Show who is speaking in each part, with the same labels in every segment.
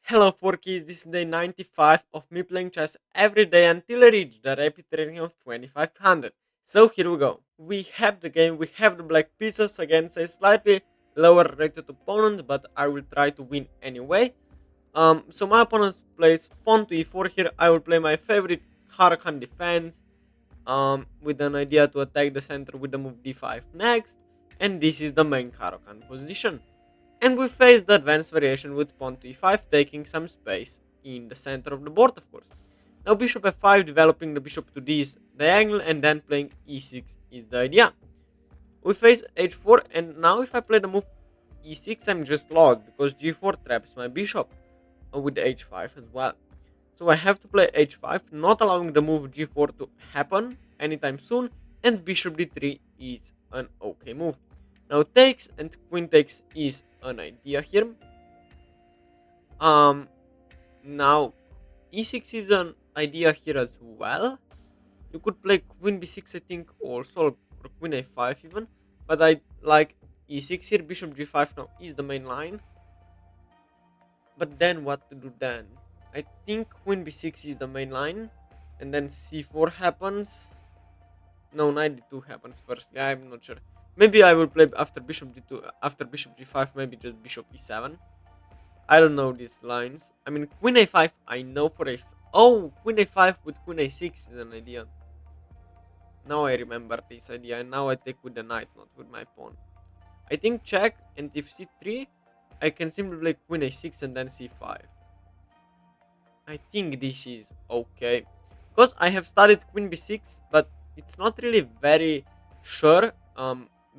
Speaker 1: Hello Forkies, this is day 95 of me playing chess every day until I reach the rapid rating of 2500. So here we go. We have the game, we have the black pieces against a slightly lower rated opponent, but I will try to win anyway. So my opponent plays pawn to e4 here. I will play my favorite Caro-Kann defense, with an idea to attack the center with the move d5 next, and this is the main Caro-Kann position. And we face the advanced variation with pawn to e5 taking some space in the center of the board, of course. Now bishop f5 developing the bishop to this diagonal and then playing e6 is the idea. We face h4 and now if I play the move e6 I'm just lost because g4 traps my bishop with h5 as well. So I have to play h5, not allowing the move g4 to happen anytime soon, and bishop d3 is an okay move. Now takes and queen takes is an idea here. Um, Now e6 is an idea here as well. You could play queen b6, I think, also, or queen a5 even, but I like e6 here. Bishop g5 now is the main line. But then what to do then? I think queen b6 is the main line, and then c4 happens. No, knight d2 happens firstly. I'm not sure. Maybe I will play after bishop d2, after bishop g5. Maybe just bishop e7. I don't know these lines. I mean, queen a5. I know for a. Oh, queen a5 with queen a6 is an idea. Now I remember this idea, and now I take with the knight, not with my pawn. I think check, and if c3, I can simply play queen a6 and then c5. I think this is okay. Because I have studied queen b6, but it's not really very sure,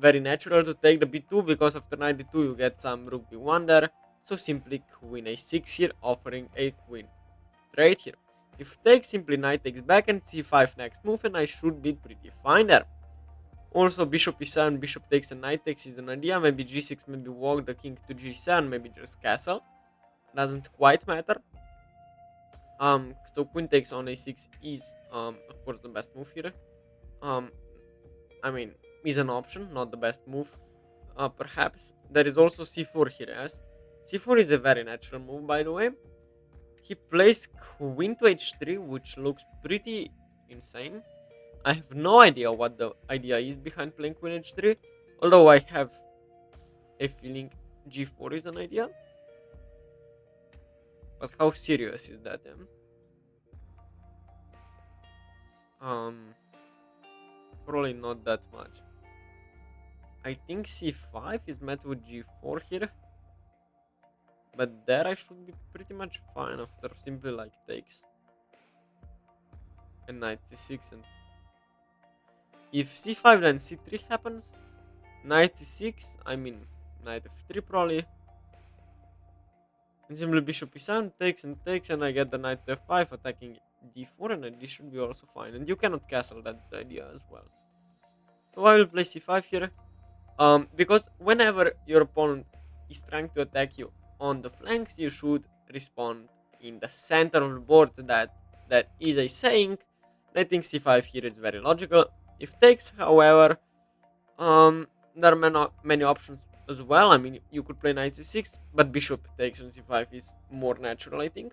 Speaker 1: very natural to take the b2 because after knight d2 you get some rook b1 there. So simply queen a6 here, offering a queen trade here. If takes, simply knight takes back and c5 next move, and I should be pretty fine there. Also bishop e7, bishop takes and knight takes is an idea. Maybe g6, maybe walk the king to g7, maybe just castle. Doesn't quite matter. So queen takes on a6 is of course the best move here. Um, I mean, is an option, not the best move. Perhaps there is also c4 here. Yes, c4 is a very natural move, by the way. He plays queen to h3, which looks pretty insane. I have no idea what the idea is behind playing queen h3, although I have a feeling g4 is an idea. But how serious is that? Um, Probably not that much. I think c5 is met with g4 here, but there I should be pretty much fine after simply like takes and knight c6, and if c5 then c3 happens, knight c6, I mean knight f3 probably, and simply bishop e7 takes and I get the knight to f5 attacking d4, and this should be also fine, and you cannot castle, that's the idea as well. So I will play c5 here. Because whenever your opponent is trying to attack you on the flanks, you should respond in the center of the board. That is a saying. I think c5 here is very logical. If takes, however, there are many options as well. I mean, you could play knight c6, but bishop takes on c5 is more natural, I think.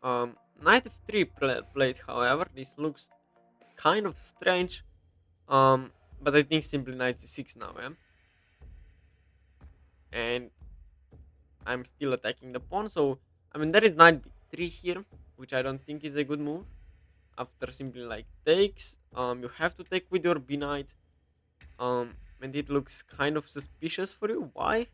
Speaker 1: Knight f3 played, however, this looks kind of strange. But I think simply knight c6 now, yeah. And I'm still attacking the pawn, so I mean there is knight b3 here, which I don't think is a good move. After simply like takes, you have to take with your b knight, and it looks kind of suspicious for you. Why?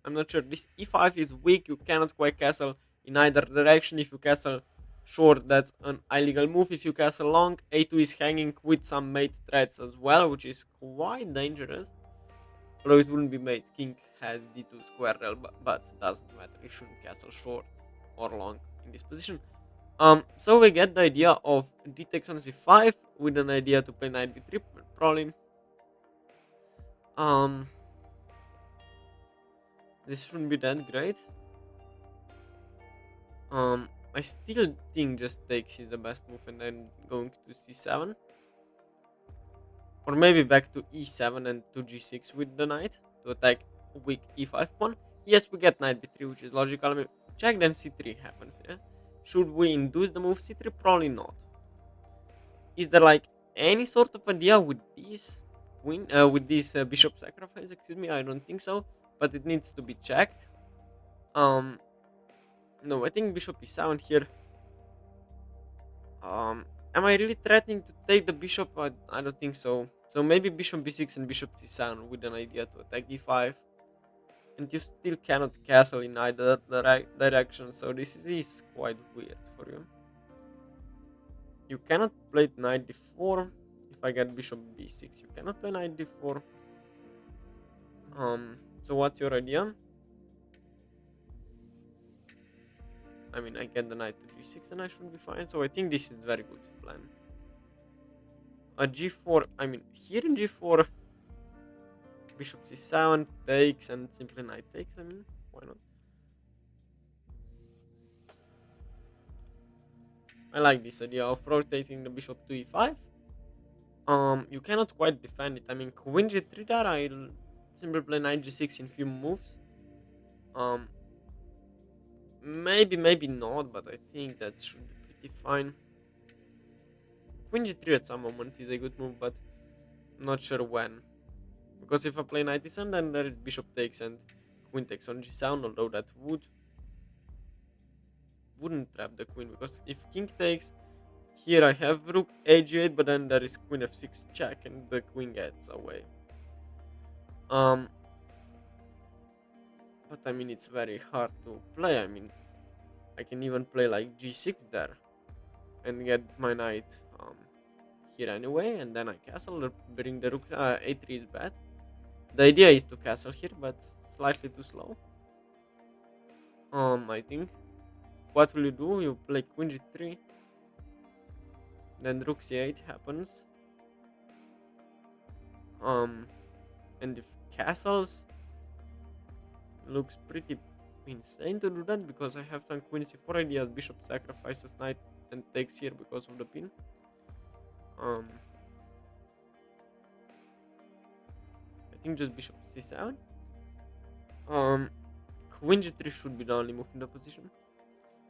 Speaker 1: I'm not sure. This e5 is weak. You cannot quite castle in either direction. If you castle short, that's an illegal move. If you castle long, a2 is hanging with some mate threats as well, which is quite dangerous. Although it wouldn't be mate. King has d2 square rail, but doesn't matter. You shouldn't castle short or long in this position. So we get the idea of d takes on c5 with an idea to play knight b3 probably. Um, this shouldn't be that great. I still think just takes is the best move, and then going to c7, or maybe back to e7 and to g6 with the knight to attack weak e5 pawn. Yes, we get knight b3, which is logical. I mean, check, then c3 happens. Yeah. Should we induce the move c3? Probably not. Is there like any sort of idea with this queen, with this bishop sacrifice? Excuse me, I don't think so, but it needs to be checked. Um, no, I think bishop e7 here. Am I really threatening to take the bishop? I don't think so. So maybe bishop b6 and bishop c7 with an idea to attack e5, and you still cannot castle in either direction. So this is quite weird for you. You cannot play knight d4. If I get bishop b6, you cannot play knight d4. So what's your idea? I mean, I get the knight to g6 and I should be fine. So I think this is very good plan. A g4, I mean, here in g4, bishop c7 takes and simply knight takes. I mean, why not? I like this idea of rotating the bishop to e5. You cannot quite defend it. I mean, queen g3 there, I'll simply play knight g6 in few moves. Maybe not, but I think that should be pretty fine. Queen g3 at some moment is a good move, but I'm not sure when. Because if I play knight e7, then there is bishop takes and queen takes on g7, although that wouldn't trap the queen, because if king takes, here I have rook a8, but then there is queen f6 check and the queen gets away. But I mean, it's very hard to play. I mean, I can even play like g6 there and get my knight here anyway, and then I castle, bring the rook. A3 is bad. The idea is to castle here, but slightly too slow. I think. What will you do? You play queen g3, then rook c8 happens. And if castles, looks pretty insane to do that, because I have some queen c4 ideas. Bishop sacrifices knight and takes here because of the pin. I think just bishop c7. Queen g3 should be the only move in the position.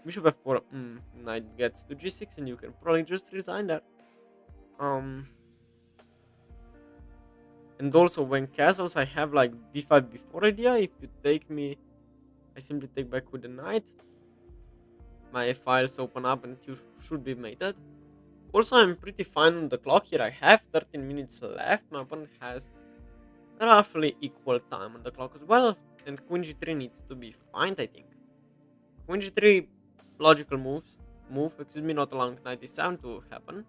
Speaker 1: Bishop f4, knight gets to g6, and you can probably just resign that. And also when castles, I have like b5 b4 idea. If you take me, I simply take back with the knight. My files open up and you should be mated. Also, I'm pretty fine on the clock here. I have 13 minutes left. My opponent has roughly equal time on the clock as well. And queen g3 needs to be fine, I think. Queen g3, logical move, not allowing knight e7 to happen.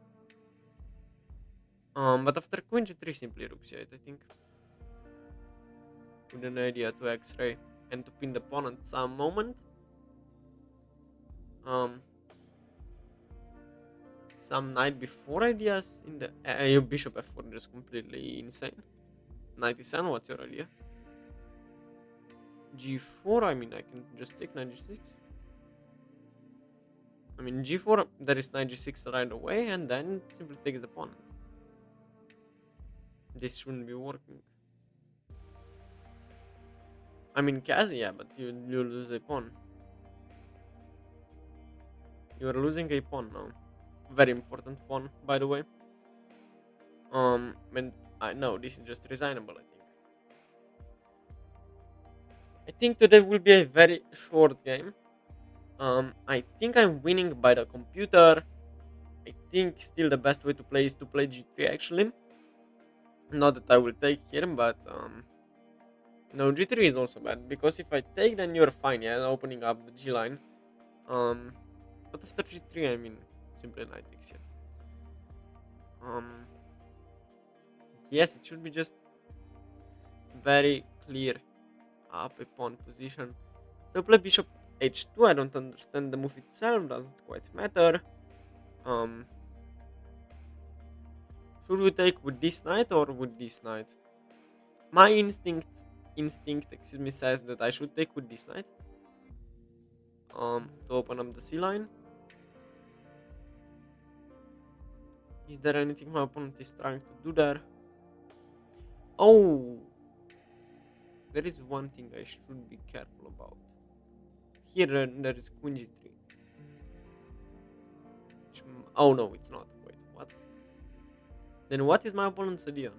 Speaker 1: But after queen g3, simply rook c8, I think. With an idea to x-ray and to pin the pawn at some moment. Some knight before ideas in the your bishop f4 is completely insane. Knight e7, what's your idea? g4, I mean, I can just take knight g6. I mean, g4, there is knight g6 right away, and then simply takes the pawn. This shouldn't be working. I mean, yeah, but you lose a pawn. You are losing a pawn now. Very important pawn, by the way. And I know this is just resignable, I think today will be a very short game. I think I'm winning by the computer. I think still the best way to play is to play g3 actually. Not that I will take here, but no, g3 is also bad, because if I take, then you're fine, yeah, opening up the g line. But after g3, I mean, simply knight takes here. Yes, it should be just very clear up a pawn position. So play bishop h2. I don't understand the move itself, doesn't quite matter. Should we take with this knight or with this knight? My instinct, says that I should take with this knight. To open up the c line. Is there anything my opponent is trying to do there? Oh, there is one thing I should be careful about. here there is queen g3. Oh no, it's not. Wait, what? Then what is my opponent's idea?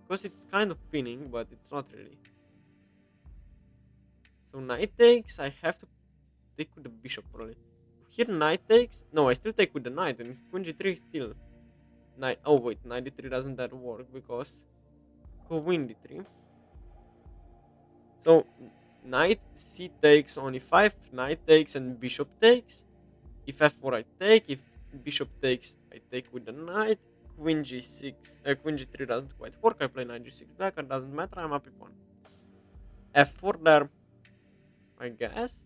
Speaker 1: Because it's kind of pinning, but it's not really. So knight takes, I have to take with the bishop probably. Here knight takes, no, I still take with the knight, and if queen g3 still knight. Oh wait, knight d3 doesn't that work because queen d3. So knight c takes on e5, knight takes and bishop takes. If f4 I take, if bishop takes I take with the knight. Queen g6, queen g3 doesn't quite work. I play knight g6 back, it doesn't matter. I'm up pawn. F4 there, I guess.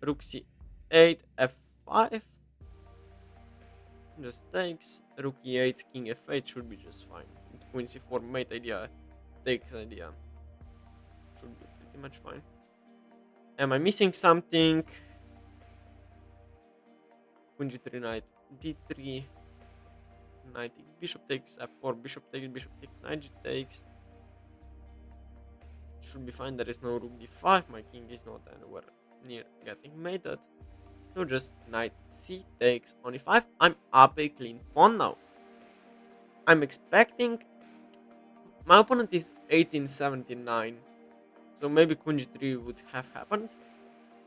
Speaker 1: Rook c8, f5. Just takes. Rook e8, king f8 should be just fine. Queen c4 mate idea, takes idea. Should be pretty much fine. Am I missing something? Queen g3, knight d3. Knight takes, bishop takes, f4, bishop takes, knight g takes. Should be fine. There is no rook d5. My king is not anywhere near getting mated. So just knight c takes on e5. I'm up a clean pawn now. I'm expecting. My opponent is 1879. So maybe queen g3 would have happened.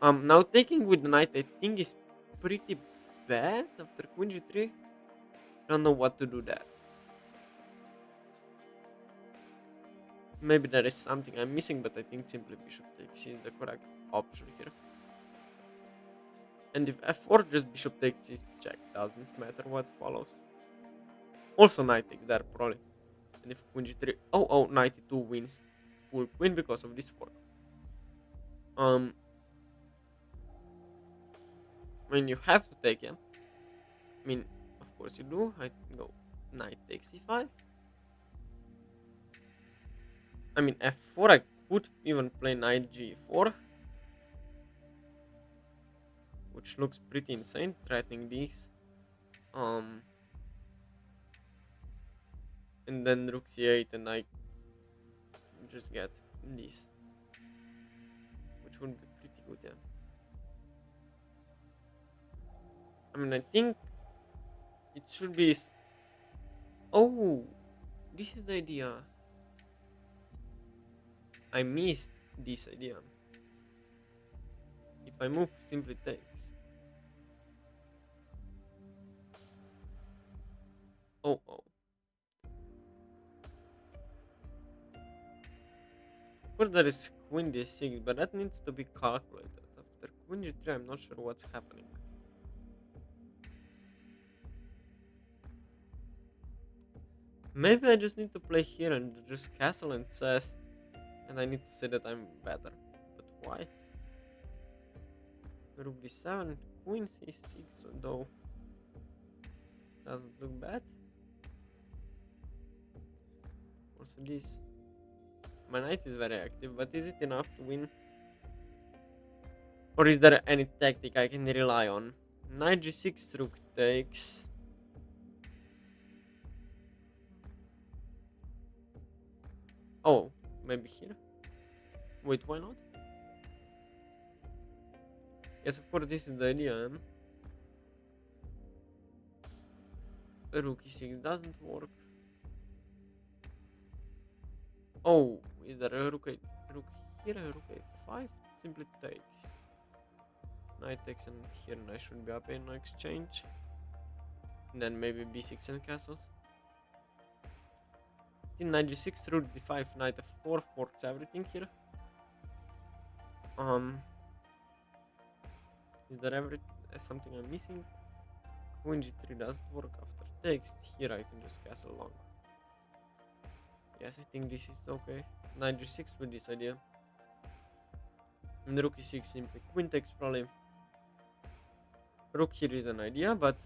Speaker 1: Now taking with the knight I think is pretty bad after queen g3. Don't know what to do there. Maybe there is something I'm missing, but I think simply bishop takes is the correct option here. And if f4, just bishop takes is check. Doesn't matter what follows. Also knight takes there probably. And if queen g3, oh, knight e2 wins full queen because of this fork. I mean, you have to take him. I mean, of course you do. I go knight takes e5. I mean, f4, I could even play knight g4. Which looks pretty insane, threatening this. And then rook c8 and I just get this. Which would be pretty good, yeah. I mean, I think it should be... Oh, this is the idea. I missed this idea. If I move, simply takes. Oh. Of course there is queen d6, but that needs to be calculated. After queen g3, I'm not sure what's happening. Maybe I just need to play here and just castle and chess. And I need to say that I'm better. But why? Rook d7, queen c6, though. Doesn't look bad. Also this. My knight is very active, but is it enough to win? Or is there any tactic I can rely on? Knight g6, rook takes. Oh, maybe here? Wait, why not? Yes, of course, this is the idea. Rook e6 doesn't work. Oh, is there a rook here? A rook a5? Simply takes. Knight takes, and here knight should be up in exchange. And then maybe b6 and castles. Knight g6, rook d5, knight f4 forks everything here. Is there something I'm missing? Queen g3 doesn't work after takes. Here I can just castle long. Yes, I think this is okay. Knight g6 with this idea. And rook e6 simply queen takes probably. Rook here is an idea, but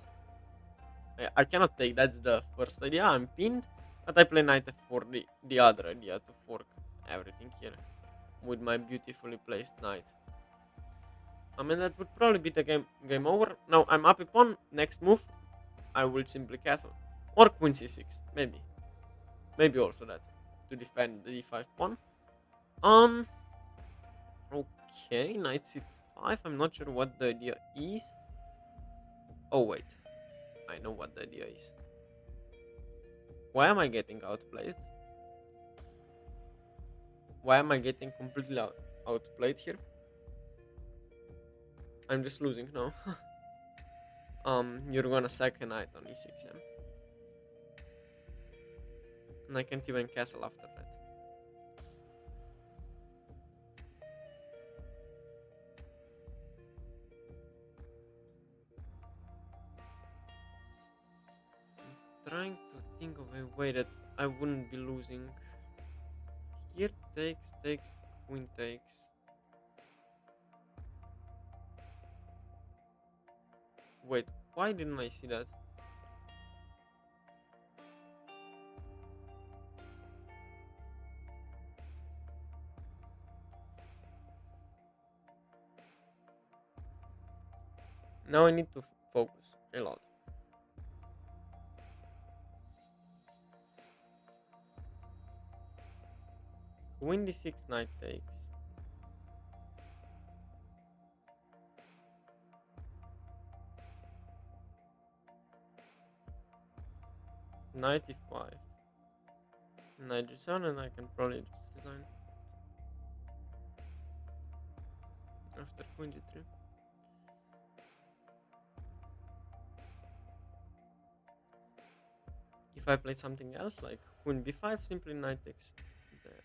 Speaker 1: I cannot take. That's the first idea. I'm pinned. But I play knight f4, the other idea to fork everything here with my beautifully placed knight. I mean, that would probably be the game over. Now I'm up a pawn. Next move, I will simply castle. Or queen c6, maybe. Maybe also that, to defend the e5 pawn. Okay, knight 5. I'm not sure what the idea is. Oh wait, I know what the idea is. Why am I getting outplayed? Why am I getting completely outplayed here? I'm just losing now. You're gonna sack a knight on e6, yeah? And I can't even castle after that. I'm trying to think of a way that I wouldn't be losing. Here takes, queen takes. Wait, why didn't I see that? Now I need to focus a lot. Queen d6, knight takes. Knight e5. Knight g7, and I can probably just resign. After queen g3. If I play something else, like queen b5, simply knight takes there.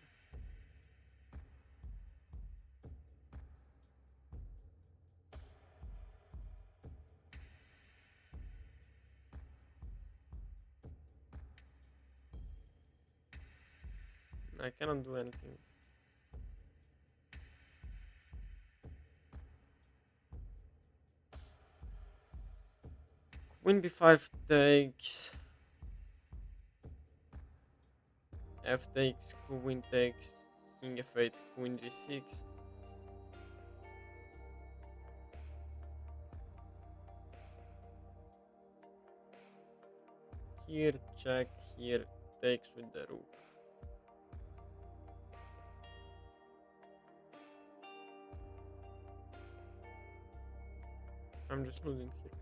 Speaker 1: I cannot do anything. Queen b5 takes. F takes, queen takes, king f8, queen g6. Here check, here takes with the rook. I'm just losing here.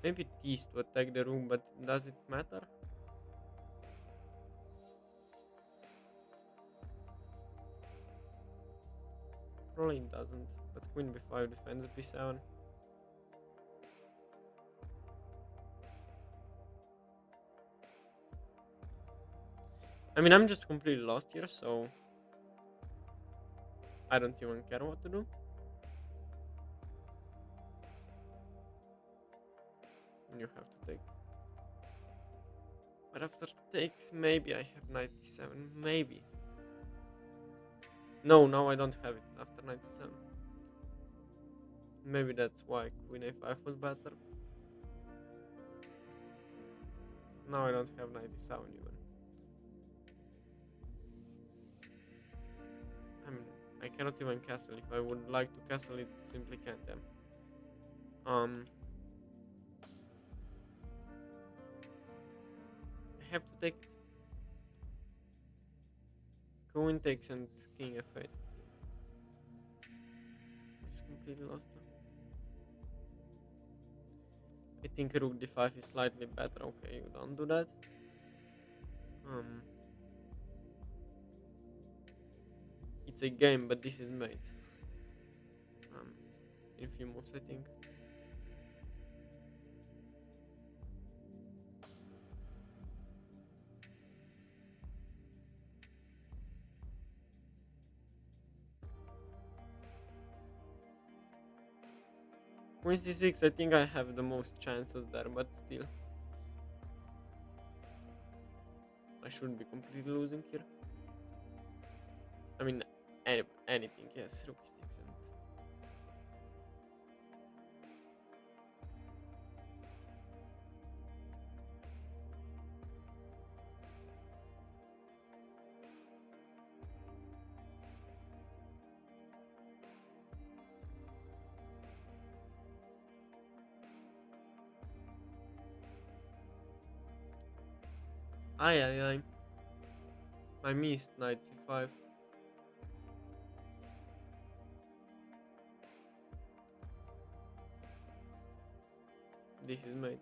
Speaker 1: Maybe these to attack the rook, but does it matter? Probably it doesn't, but queen b5 defends b7. I mean, I'm just completely lost here, so I don't even care what to do. You have to take. But after takes, maybe I have knight d7, maybe. No, now I don't have it after knight d7. Maybe that's why queen a5 was better. Now I don't have knight d7 even. I mean, I cannot even castle. If I would like to castle it, simply can't. I have to take it. Queen takes and king f8. Just completely lost now. I think rook d5 is slightly better. Okay, you don't do that. It's a game, but this is mate. In a few moves, I think. Queen c6, I think I have the most chances there, but still. I shouldn't be completely losing here. I mean, anything, yes, rook e6 and... Aye. I missed knight c5. This is mate.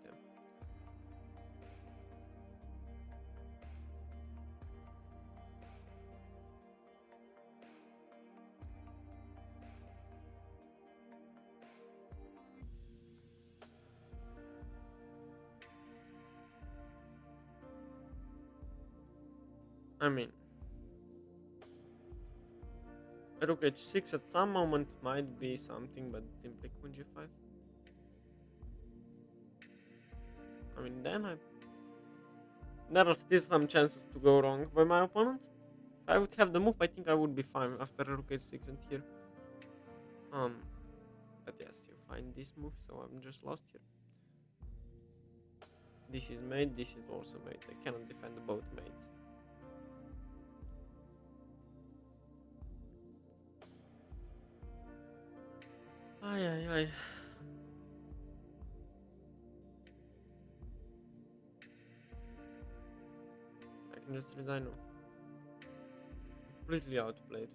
Speaker 1: I mean, rook h6 at some moment might be something, but simply queen g5. I mean, there are still some chances to go wrong by my opponent. If I would have the move, I think I would be fine after rook h6 and here. But yes, you find this move, so I'm just lost here. This is mate, this is also mate. I cannot defend both mates. Ay, ay, ay. I can just resign now. Completely outplayed.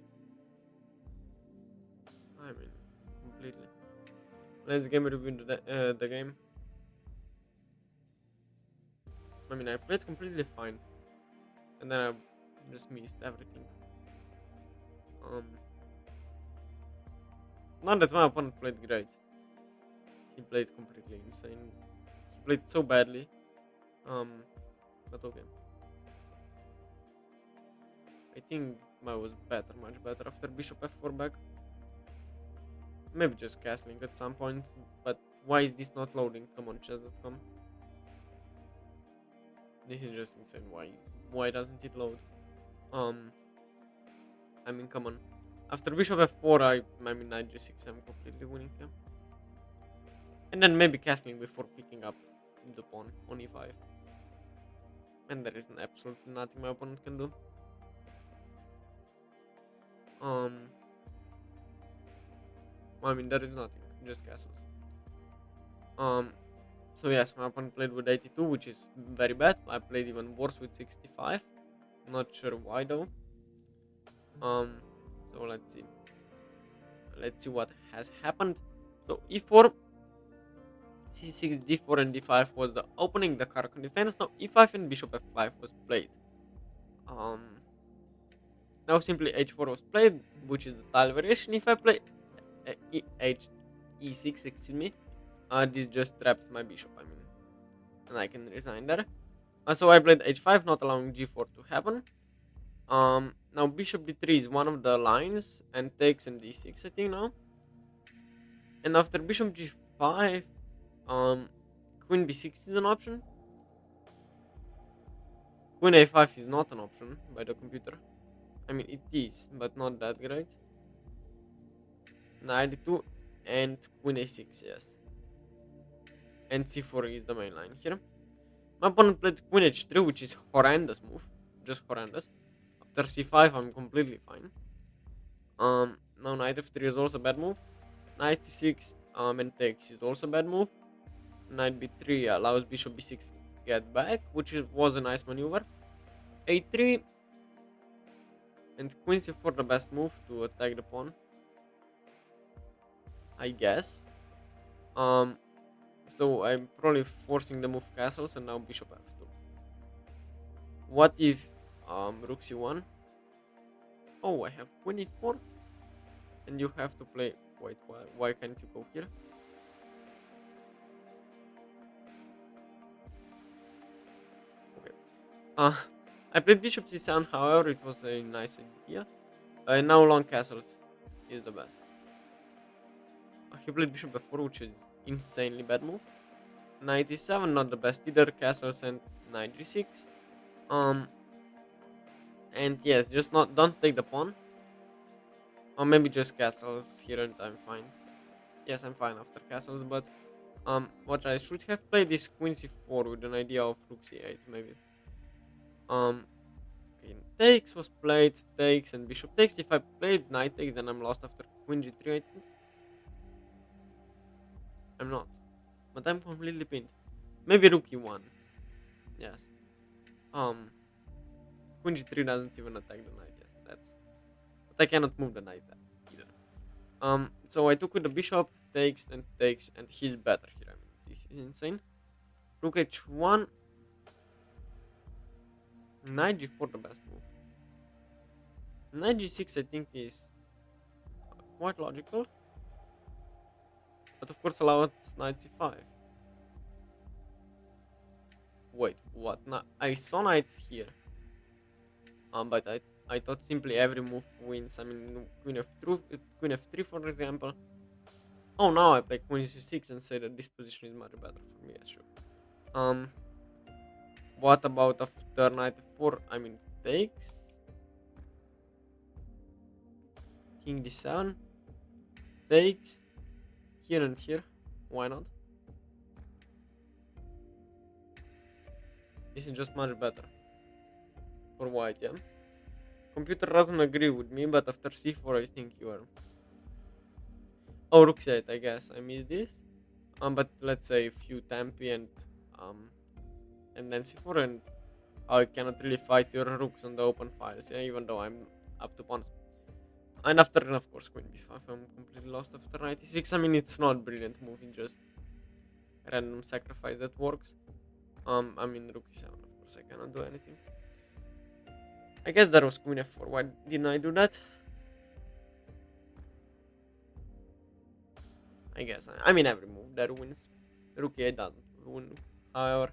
Speaker 1: I mean, completely. Let's game review the game. I mean, I played completely fine. And then I just missed everything. Not that my opponent played great. He played completely insane. He played so badly. But okay. I think I was better, much better after bishop f4 back. Maybe just castling at some point, but why is this not loading? Come on, chess.com. This is just insane. Why doesn't it load? I mean, come on. After bishop f4, I mean knight g6, I'm completely winning here. And then maybe castling before picking up the pawn on e5. And there is absolutely nothing my opponent can do. I mean, there is nothing, just castles. So yes, my opponent played with 82, which is very bad. I played even worse with 65. Not sure why though. So let's see. Let's see what has happened. So e4, c6, d4, and d5 was the opening, the Caro-Kann defense. Now e5 and bishop f5 was played. Now simply h4 was played, which is the tile variation. If I play e6, excuse me, this just traps my bishop. I mean, and I can resign there. So I played h5, not allowing g4 to happen. Now bishop d3 is one of the lines, and takes and d6, I think now. And after bishop g5, queen b6 is an option. Queen a5 is not an option by the computer. I mean, it is, but not that great. Knight d2 and queen a6, yes. And c4 is the main line here. My opponent played queen h3, which is horrendous move, just horrendous. After c5, I'm completely fine. Now knight f3 is also a bad move. Knight c6 and takes is also a bad move. Knight b3 allows bishop b6 to get back, which was a nice maneuver. a3 and queen c4 the best move to attack the pawn, I guess. So I'm probably forcing the move castles, and now bishop f2. What if rook c1? Oh, I have queen e4, and you have to play. Wait, why can't you go here? Okay. I played bishop c7. However, it was a nice idea. Now long castles is the best. He played bishop f4, which is insanely bad move. Knight e7, not the best either. Castles and knight g6. And yes, just don't take the pawn. Or maybe just castles here, and I'm fine. Yes, I'm fine after castles, but what I should have played is queen c4 with an idea of rook c8 maybe. Okay, takes was played, takes and bishop takes. If I played knight takes, then I'm lost after queen g3, I think. I'm not, but I'm completely pinned. Maybe rook e1. Yes. Queen g3 doesn't even attack the knight. Yes, that's. But I cannot move the knight either. So I took with the bishop, takes, and he's better here. I mean, This is insane. Rook h1. Knight g4 the best move. Knight g6 I think is quite logical. But of course allows knight c5. Wait, what? I saw knight here. But I thought simply every move wins. I mean, queen f3 for example. Oh, now I play queen c6 and say that this position is much better for me. Yeah, sure. What about after knight f4? I mean, takes. King d7. Takes. Here and here. Why not? This is just much better for white, yeah? Computer doesn't agree with me, but after c4 I think you are... Oh, rook c8, I guess I missed this. But let's say a few tempi and then c4, and I cannot really fight your rooks on the open files, yeah, even though I'm up to pawns. And after, of course, queen b5, I'm completely lost after knight e6. I mean, it's not a brilliant move, it's just random sacrifice that works. I mean, rook e7, of course, I cannot do anything. I guess that was queen f4. Why didn't I do that? I guess. I mean, every move that wins. Rook e8 doesn't win, however.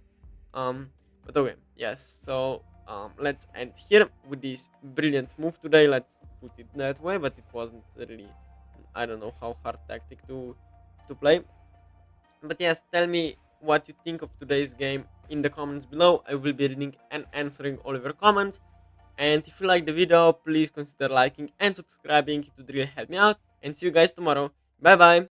Speaker 1: But okay, yes. So let's end here with this brilliant move today. Let's put it that way. But it wasn't really, I don't know how hard tactic to play. But yes, tell me what you think of today's game in the comments below. I will be reading and answering all of your comments. And if you like the video, please consider liking and subscribing. It would really help me out. And see you guys tomorrow. Bye bye.